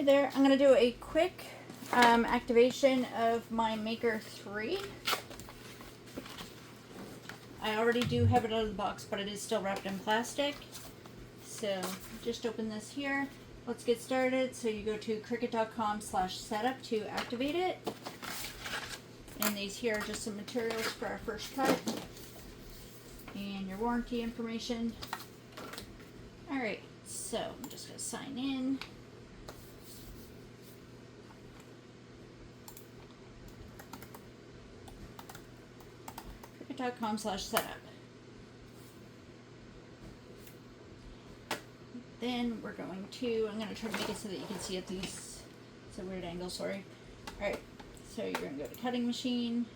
Hey there, I'm going to do a quick activation of my Maker 3. I already do have it out of the box, but it is still wrapped in plastic. So just open this here. Let's get started. So you go to CRICUT.com/setup to activate it. And these here are just some materials for our first cut. And your warranty information. Alright, so I'm just going to sign in. CRICUT.com/setup. Then we're going to, I'm going to try to make it so that you can see at these, it's a weird angle, sorry. Alright, so you're going to go to cutting machine.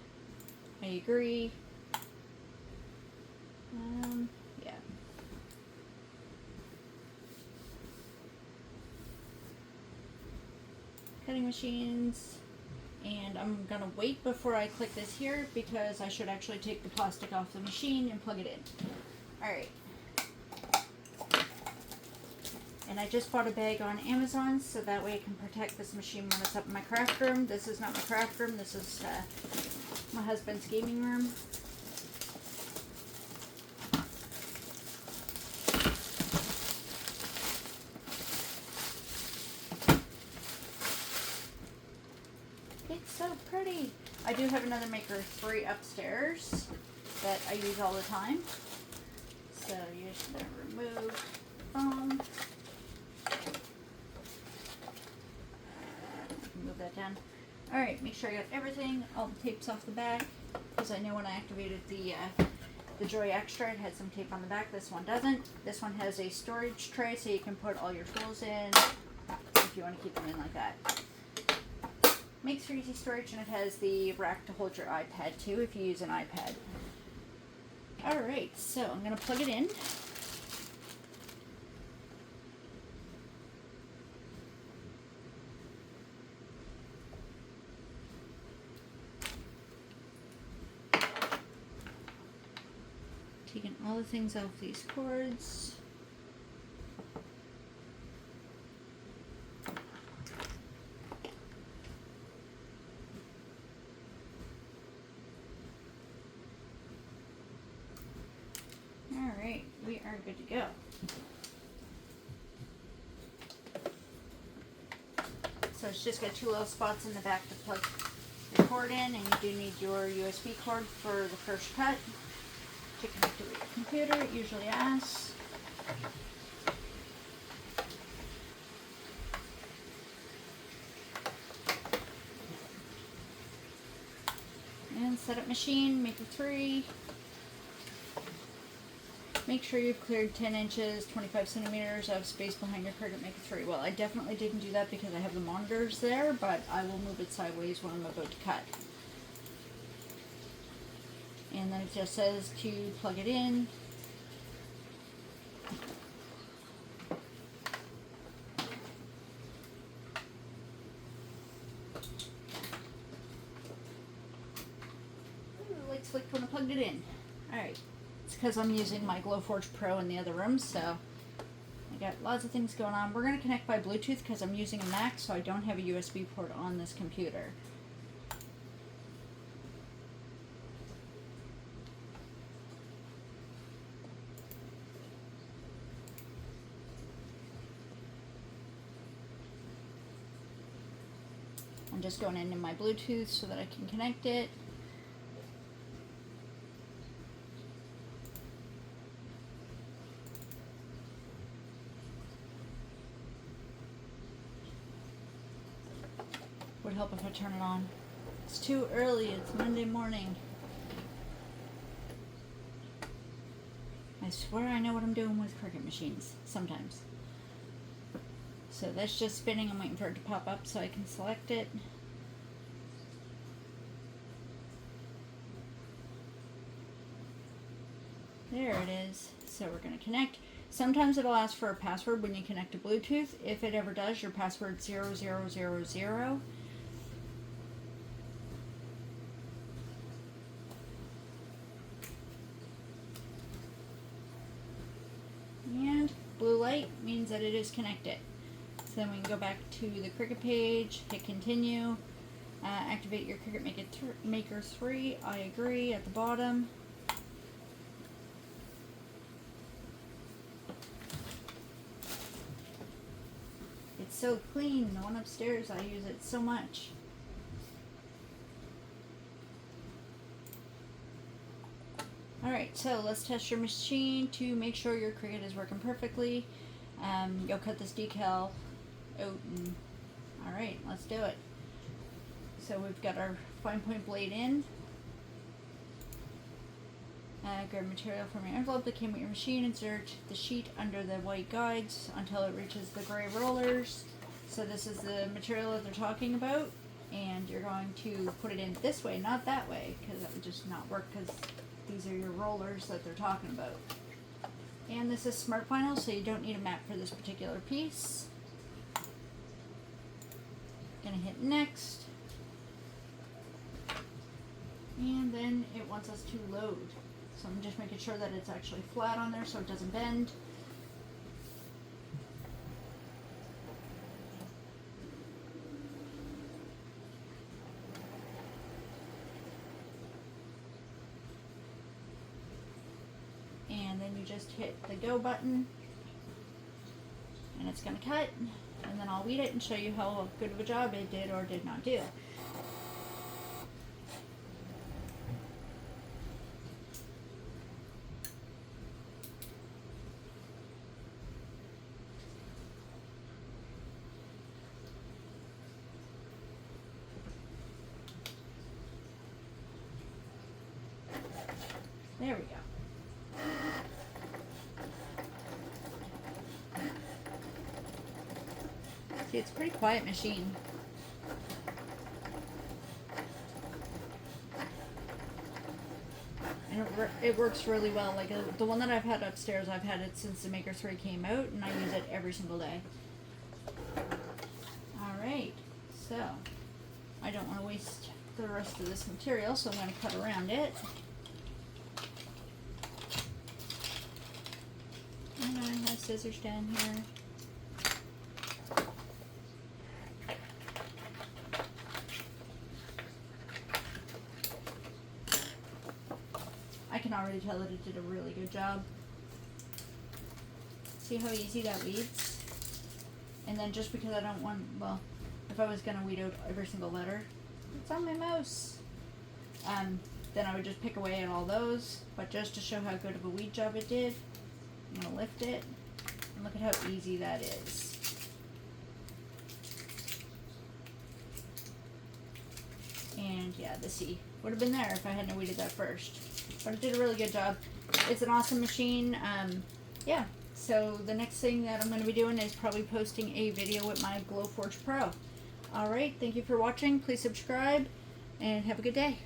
I agree. Yeah. Cutting machines. And I'm going to wait before I click this here because I should actually take the plastic off the machine and plug it in. Alright. And I just bought a bag on Amazon so that way I can protect this machine when it's up in my craft room. This is not my craft room. This is my husband's gaming room. It's so pretty. I do have another Maker 3 upstairs that I use all the time. So you're just going to remove the foam. Move that down. Alright, make sure I got everything, all the tapes off the back, because I know when I activated the Joy Extra it had some tape on the back. This one doesn't. This one has a storage tray so you can put all your tools in if you want to keep them in like that. Makes for easy storage, and it has the rack to hold your iPad too if you use an iPad. Alright, so I'm going to plug it in. Taking all the things off these cords. Alright, we are good to go. So it's just got two little spots in the back to plug the cord in, and you do need your USB cord for the first cut. To connect it with your computer, it usually asks. And setup machine, Maker 3. Make sure you've cleared 10 inches, 25 centimeters of space behind your CRICUT Maker 3. Well, I definitely didn't do that because I have the monitors there, but I will move it sideways when I'm about to cut. And then it just says to plug it in. Ooh, lights flicked when I plugged it in. Alright. It's because I'm using my Glowforge Pro in the other room, so I got lots of things going on. We're going to connect by Bluetooth because I'm using a Mac, so I don't have a USB port on this computer. I'm just going into my Bluetooth so that I can connect it. Would help if I turn it on. It's too early, it's Monday morning. I swear I know what I'm doing with CRICUT machines, sometimes. So that's just spinning. I'm waiting for it to pop up so I can select it. There it is. So we're going to connect. Sometimes it'll ask for a password when you connect to Bluetooth. If it ever does, your password's 0000. And blue light means that it is connected. So then we can go back to the Cricut page, hit continue, activate your Cricut Maker 3, I agree, at the bottom. It's so clean. The one upstairs, I use it so much. Alright, so let's test your machine to make sure your Cricut is working perfectly. You'll cut this decal out and alright, let's do it. So we've got our fine point blade in. Grab material from your envelope that came with your machine, insert the sheet under the white guides until it reaches the gray rollers. So this is the material that they're talking about, and you're going to put it in this way, not that way, because that would just not work, because these are your rollers that they're talking about. And this is smart vinyl, so you don't need a map for this particular piece. Gonna hit next. And then it wants us to load. So I'm just making sure that it's actually flat on there so it doesn't bend. And then you just hit the go button and it's going to cut, and then I'll weed it and show you how good of a job it did or did not do. There we go. See, it's a pretty quiet machine. And it works really well. Like the one that I've had upstairs, I've had it since the Maker 3 came out, and I use it every single day. Alright, so I don't want to waste the rest of this material, so I'm going to cut around it. And I have scissors down here. I can already tell that it did a really good job. See how easy that weeds? And then just because I don't want, well, if I was going to weed out every single letter, it's on my mouse. Then I would just pick away at all those. But just to show how good of a weed job it did, I'm going to lift it. And look at how easy that is. And yeah, the C would have been there if I hadn't weeded that first. But it did a really good job. It's an awesome machine. Yeah, so the next thing that I'm going to be doing is probably posting a video with my Glowforge Pro. Alright, thank you for watching. Please subscribe and have a good day.